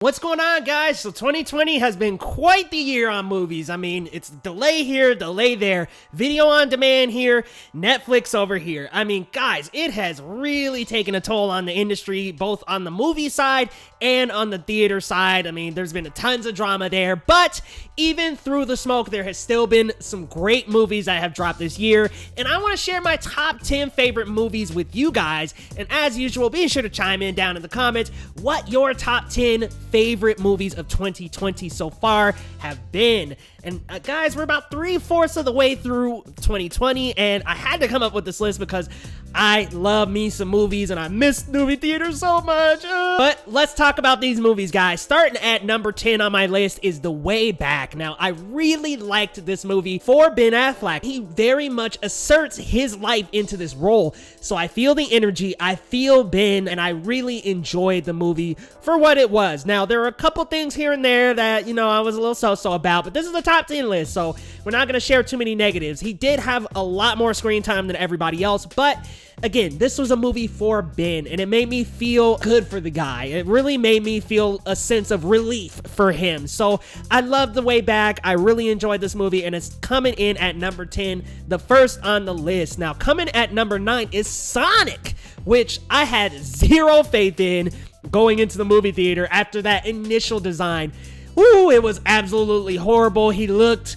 What's going on, guys? So 2020 has been quite the year on movies. I mean, it's delay here, delay there, video on demand here, Netflix over here. I mean, guys, it has really taken a toll on the industry, both on the movie side and on the theater side. I mean, there's been tons of drama there, but even through the smoke, there has still been some great movies that have dropped this year, and I want to share my top 10 favorite movies with you guys. And as usual, be sure to chime in down in the comments what your top 10 favorite movies of 2020 so far have been. And guys, we're about 3/4 of the way through 2020, and I had to come up with this list because I love me some movies and I miss movie theaters so much. But let's talk about these movies, guys. Starting at number 10 on my list is The Way Back. Now, I really liked this movie for Ben Affleck. He very much asserts his life into this role. So I feel the energy, I feel Ben, and I really enjoyed the movie for what it was. Now, there are a couple things here and there that, I was a little so-so about, but this is the top 10 list, so we're not going to share too many negatives. He did have a lot more screen time than everybody else, but again, this was a movie for Ben, and it made me feel good for the guy. It really made me feel a sense of relief for him. So I love The Way Back. I really enjoyed this movie, and it's coming in at number 10, the first on the list. Now, coming at number 9 is Sonic, which I had zero faith in going into the movie theater after that initial design. Ooh, it was absolutely horrible. He looked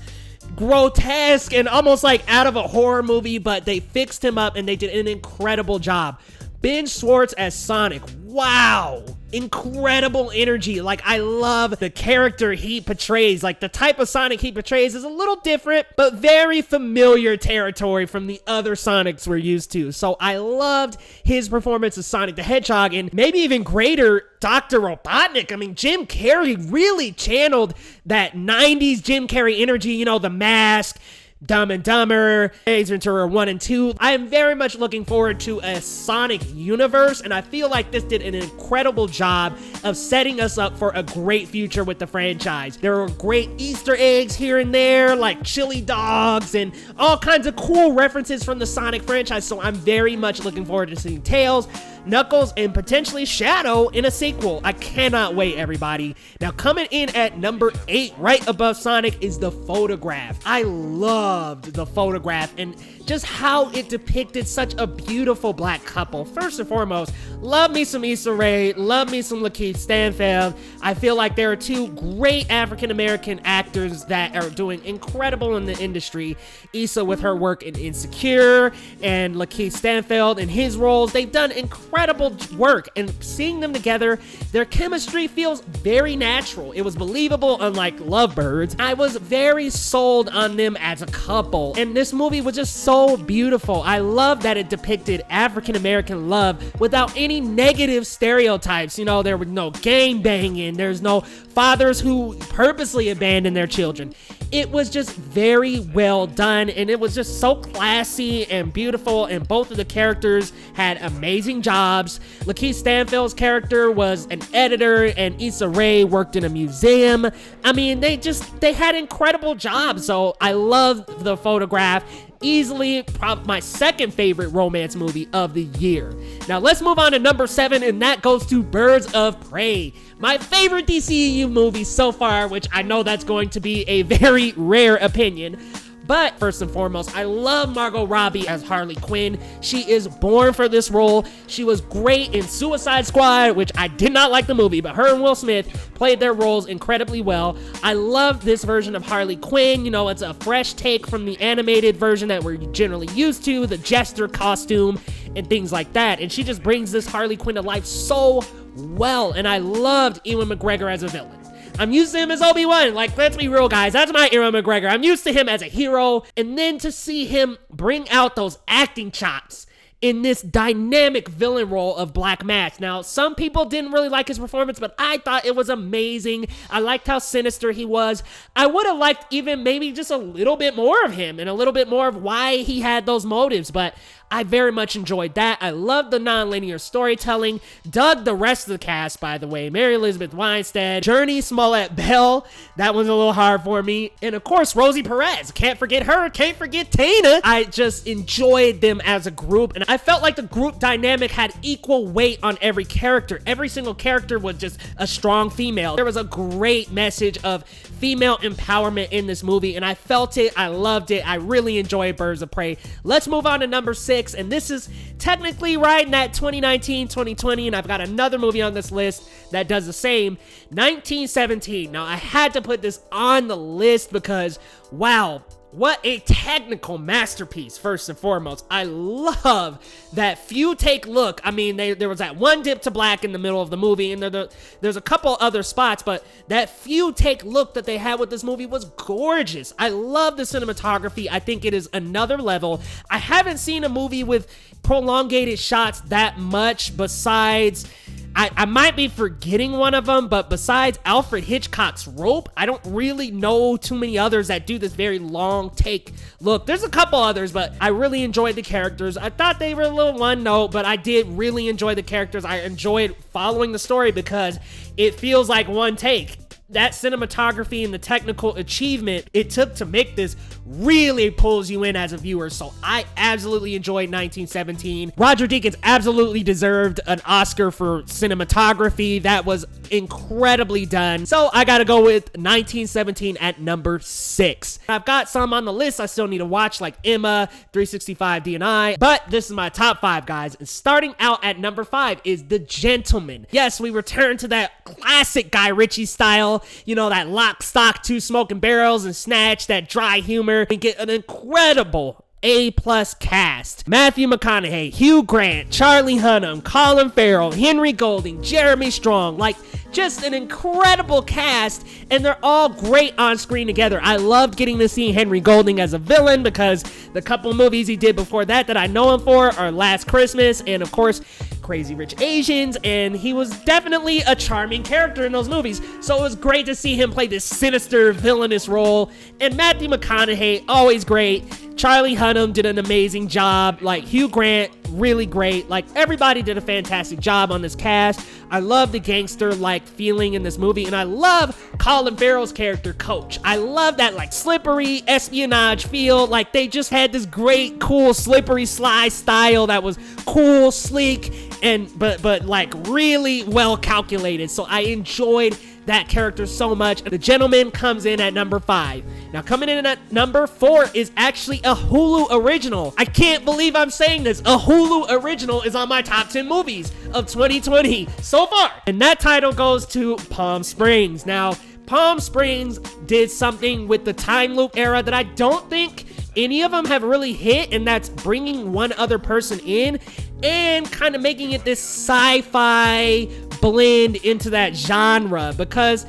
grotesque and almost like out of a horror movie, but they fixed him up and they did an incredible job. Ben Schwartz as Sonic, wow, incredible energy. Like, I love the character he portrays. Like, the type of Sonic he portrays is a little different, but very familiar territory from the other Sonics we're used to. So I loved his performance as Sonic the Hedgehog, and maybe even greater, Dr. Robotnik. I mean, Jim Carrey really channeled that 90s Jim Carrey energy, The Mask, Dumb and Dumber, Ace Ventura 1 and 2. I am very much looking forward to a Sonic universe, and I feel like this did an incredible job of setting us up for a great future with the franchise. There were great Easter eggs here and there, like chili dogs and all kinds of cool references from the Sonic franchise, so I'm very much looking forward to seeing Tails, Knuckles, and potentially Shadow in a sequel. I cannot wait, everybody. Now, coming in at number 8, right above Sonic, is The Photograph. I loved The Photograph and just how it depicted such a beautiful black couple. First and foremost, love me some Issa Rae, love me some Lakeith Stanfield. I feel like there are two great African-American actors that are doing incredible in the industry. Issa with her work in Insecure, and Lakeith Stanfield in his roles. They've done incredible work, and seeing them together, their chemistry feels very natural. It was believable, unlike Lovebirds. I was very sold on them as a couple, and this movie was just so beautiful. I love that it depicted African-American love without any negative stereotypes. There was no gang banging, there's no fathers who purposely abandon their children. It was just very well done, and it was just so classy and beautiful, and both of the characters had amazing jobs. Lakeith Stanfield's character was an editor, and Issa Rae worked in a museum. I mean, they had incredible jobs, so I love The Photograph. Easily my second favorite romance movie of the year. Now let's move on to number 7, and that goes to Birds of Prey, my favorite DCEU movie so far, which I know that's going to be a very rare opinion. But first and foremost, I love Margot Robbie as Harley Quinn. She is born for this role. She was great in Suicide Squad, which I did not like the movie, but her and Will Smith played their roles incredibly well. I love this version of Harley Quinn. It's a fresh take from the animated version that we're generally used to, the Jester costume and things like that. And she just brings this Harley Quinn to life so well. And I loved Ewan McGregor as a villain. I'm used to him as Obi-Wan. Like, let's be real, guys. That's my Ewan McGregor. I'm used to him as a hero. And then to see him bring out those acting chops in this dynamic villain role of Black Mask. Now, some people didn't really like his performance, but I thought it was amazing. I liked how sinister he was. I would have liked even maybe just a little bit more of him and a little bit more of why he had those motives, but I very much enjoyed that. I loved the non-linear storytelling. Dug the rest of the cast, by the way. Mary Elizabeth Winstead, Journey Smollett Bell. That was a little hard for me. And of course, Rosie Perez. Can't forget her. Can't forget Tina. I just enjoyed them as a group. And I felt like the group dynamic had equal weight on every character. Every single character was just a strong female. There was a great message of female empowerment in this movie, and I felt it. I loved it. I really enjoyed Birds of Prey. Let's move on to number 6, and this is technically right in that 2019-2020, and I've got another movie on this list that does the same, 1917. Now, I had to put this on the list because, wow, what a technical masterpiece, first and foremost. I love that few take look. I mean, there was that one dip to black in the middle of the movie, and there's a couple other spots, but that few take look that they had with this movie was gorgeous. I love the cinematography. I think it is another level. I haven't seen a movie with prolongated shots that much besides... I might be forgetting one of them, but besides Alfred Hitchcock's Rope, I don't really know too many others that do this very long take look. There's a couple others, but I really enjoyed the characters. I thought they were a little one note, but I did really enjoy the characters. I enjoyed following the story because it feels like one take. That cinematography and the technical achievement it took to make this really pulls you in as a viewer. So I absolutely enjoyed 1917. Roger Deakins absolutely deserved an Oscar for cinematography. That was incredibly done. So I gotta go with 1917 at number 6. I've got some on the list I still need to watch, like Emma, 365 DNI, but this is my top 5, guys. And starting out at number 5 is The Gentleman. Yes, we return to that classic Guy Ritchie style, you know, that Lock, Stock, Two Smoking Barrels and Snatch, that dry humor, and get an incredible A-plus cast. Matthew McConaughey, Hugh Grant, Charlie Hunnam, Colin Farrell, Henry Golding, Jeremy Strong, like just an incredible cast, and they're all great on screen together. I loved getting to see Henry Golding as a villain because the couple movies he did before that I know him for are Last Christmas and of course Crazy Rich Asians, and he was definitely a charming character in those movies, so it was great to see him play this sinister villainous role. And Matthew McConaughey, always great. Charlie Hunnam did an amazing job. Like Hugh Grant, really great. Like everybody did a fantastic job on this cast. I love the gangster-like feeling in this movie, and I love Colin Farrell's character, Coach. I love that like slippery espionage feel. Like they just had this great, cool, slippery, sly style that was cool, sleek, and but like really well calculated. So I enjoyed that character so much. The Gentleman comes in at number 5. Now coming in at number 4 is actually a Hulu original. I can't believe I'm saying this. A Hulu original is on my top 10 movies of 2020 so far. And that title goes to Palm Springs. Now, Palm Springs did something with the time loop era that I don't think any of them have really hit, and that's bringing one other person in and kind of making it this sci-fi blend into that genre, because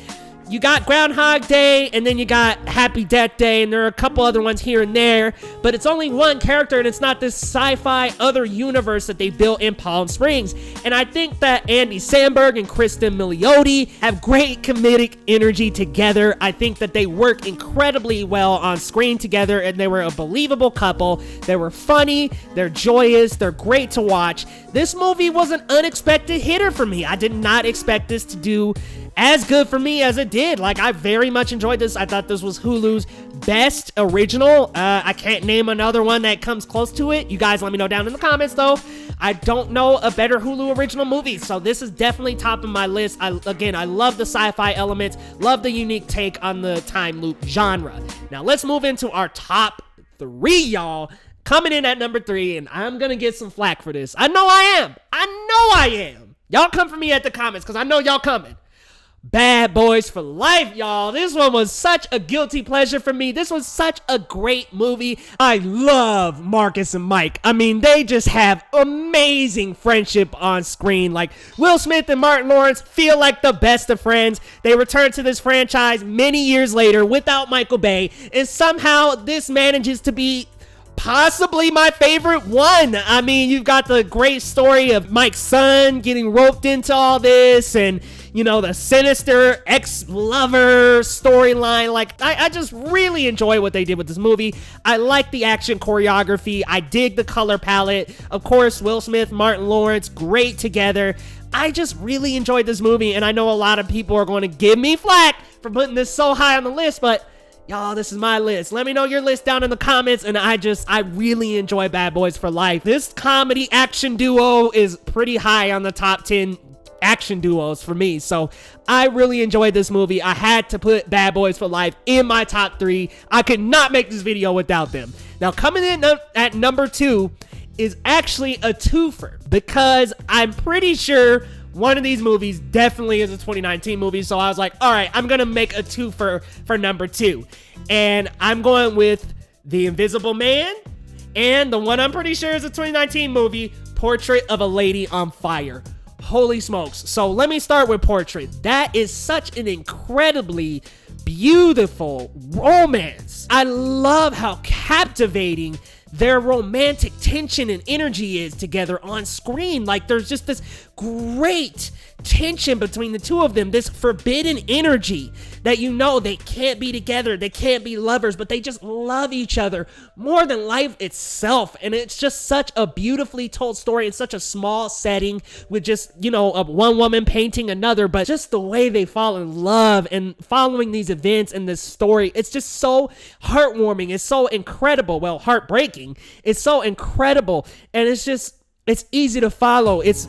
you got Groundhog Day and then you got Happy Death Day, and there are a couple other ones here and there, but it's only one character and it's not this sci-fi other universe that they built in Palm Springs. And I think that Andy Samberg and Kristen Milioti have great comedic energy together. I think that they work incredibly well on screen together, and they were a believable couple. They were funny, they're joyous, they're great to watch. This movie was an unexpected hitter for me. I did not expect this to do as good for me as it did. Like, I very much enjoyed this. I thought this was Hulu's best original. I can't name another one that comes close to it. You guys let me know down in the comments, though. I don't know a better Hulu original movie, so this is definitely top of my list. I love the sci-fi elements, love the unique take on the time loop genre. Now, let's move into our top 3, y'all. Coming in at number 3, and I'm gonna get some flack for this. I know I am. Y'all come for me at the comments, because I know y'all coming. Bad Boys for Life, y'all. This one was such a guilty pleasure for me. This was such a great movie. I love Marcus and Mike. I mean, they just have amazing friendship on screen. Like, Will Smith and Martin Lawrence feel like the best of friends. They return to this franchise many years later without Michael Bay, and somehow this manages to be possibly my favorite one. I mean, you've got the great story of Mike's son getting roped into all this, and the sinister ex-lover storyline. Like, I just really enjoy what they did with this movie. I like the action choreography. I dig the color palette. Of course, Will Smith, Martin Lawrence, great together. I just really enjoyed this movie, and I know a lot of people are going to give me flack for putting this so high on the list, but y'all, this is my list. Let me know your list down in the comments, and I really enjoy Bad Boys for Life. This comedy action duo is pretty high on the top 10 action duos for me, so I really enjoyed this movie. I had to put Bad Boys for Life in my top 3. I could not make this video without them. Now, coming in at number 2 is actually a twofer, because I'm pretty sure one of these movies definitely is a 2019 movie, so I was like, all right, I'm gonna make a twofer for number 2, and I'm going with The Invisible Man and the one I'm pretty sure is a 2019 movie, Portrait of a Lady on Fire. Holy smokes. So let me start with Portrait. That is such an incredibly beautiful romance. I love how captivating their romantic tension and energy is together on screen. Like, there's just this great tension between the two of them, this forbidden energy that they can't be together, they can't be lovers, but they just love each other more than life itself. And it's just such a beautifully told story in such a small setting with just, one woman painting another, but just the way they fall in love and following these events and this story, it's just so heartwarming. It's so incredible. Well, heartbreaking. It's so incredible, and it's easy to follow. It's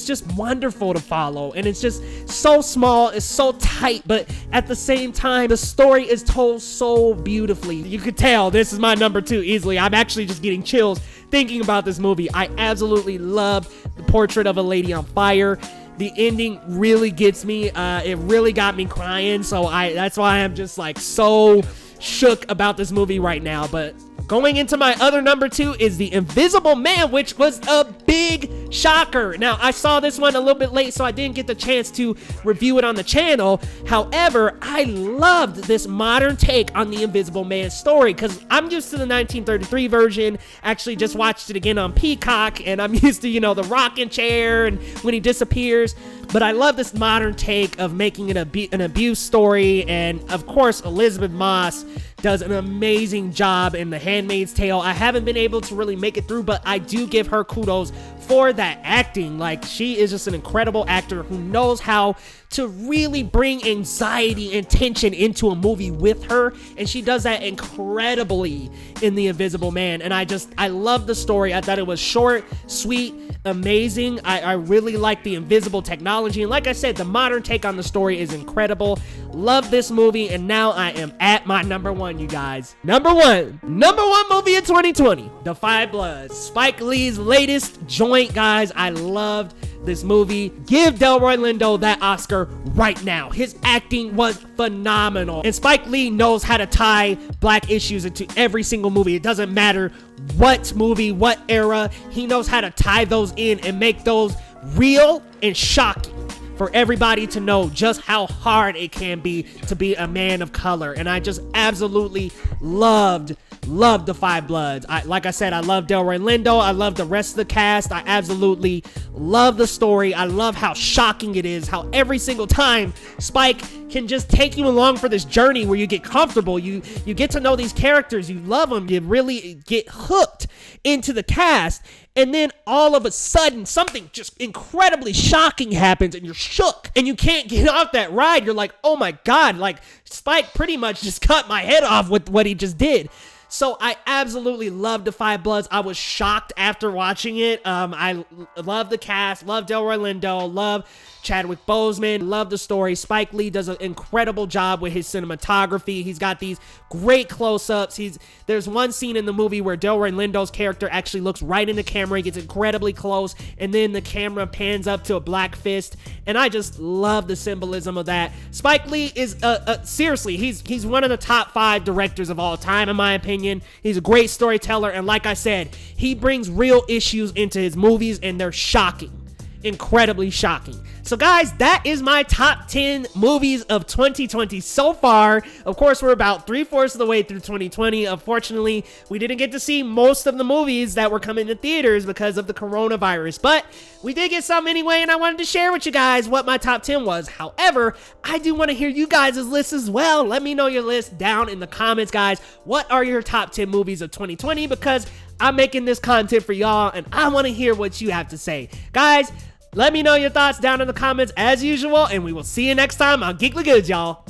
just wonderful to follow, and it's just so small, it's so tight, but at the same time, the story is told so beautifully. You could tell this is my number 2 easily. I'm actually just getting chills thinking about this movie. I absolutely love The Portrait of a Lady on Fire. The ending really gets me. It really got me crying, so that's why I'm just like so shook about this movie right now. But going into my other number 2 is The Invisible Man, which was a big shocker. Now, I saw this one a little bit late, so I didn't get the chance to review it on the channel. However, I loved this modern take on the Invisible Man story, because I'm used to the 1933 version. Actually just watched it again on Peacock, and I'm used to, the rocking chair and when he disappears. But I love this modern take of making it an abuse story, and of course, Elizabeth Moss does an amazing job in The Handmaid's Tale. I haven't been able to really make it through, but I do give her kudos for that acting. Like, she is just an incredible actor who knows how to really bring anxiety and tension into a movie with her, and she does that incredibly in The Invisible Man. And I love the story. I thought it was short, sweet, amazing. I really like the invisible technology, and like I said, the modern take on the story is incredible. Love this movie, and now I am at my number 1, you guys. Number one movie of 2020, The Five Bloods, Spike Lee's latest joint, guys. I loved this movie. Give Delroy Lindo that Oscar right now. His acting was phenomenal, and Spike Lee knows how to tie black issues into every single movie. It doesn't matter what movie, what era, he knows how to tie those in and make those real and shocking for everybody to know just how hard it can be to be a man of color. And I just absolutely loved The Five Bloods. Like I said, I love Delroy Lindo. I love the rest of the cast. I absolutely love the story. I love how shocking it is, how every single time Spike can just take you along for this journey where you get comfortable. You get to know these characters. You love them. You really get hooked into the cast. And then all of a sudden, something just incredibly shocking happens, and you're shook, and you can't get off that ride. You're like, oh my God, like, Spike pretty much just cut my head off with what he just did. So I absolutely loved The Five Bloods. I was shocked after watching it. I love the cast, love Delroy Lindo, love Chadwick Boseman, love the story. Spike Lee does an incredible job with his cinematography. He's got these great close-ups. There's one scene in the movie where Delroy Lindo's character actually looks right in the camera. He gets incredibly close, and then the camera pans up to a black fist, and I just love the symbolism of that. Spike Lee is, seriously, he's one of the top 5 directors of all time, in my opinion. He's a great storyteller, and like I said, he brings real issues into his movies, and they're shocking. incredibly shocking. So guys, that is my top 10 movies of 2020 so far. Of course, we're about 3/4 of the way through 2020. Unfortunately, we didn't get to see most of the movies that were coming to theaters because of the coronavirus, but we did get some anyway, and I wanted to share with you guys what my top 10 was. However, I do want to hear you guys' lists as well. Let me know your list down in the comments, guys. What are your top 10 movies of 2020? Because I'm making this content for y'all, and I want to hear what you have to say. Guys, let me know your thoughts down in the comments as usual, and we will see you next time on Geekly Goods, y'all.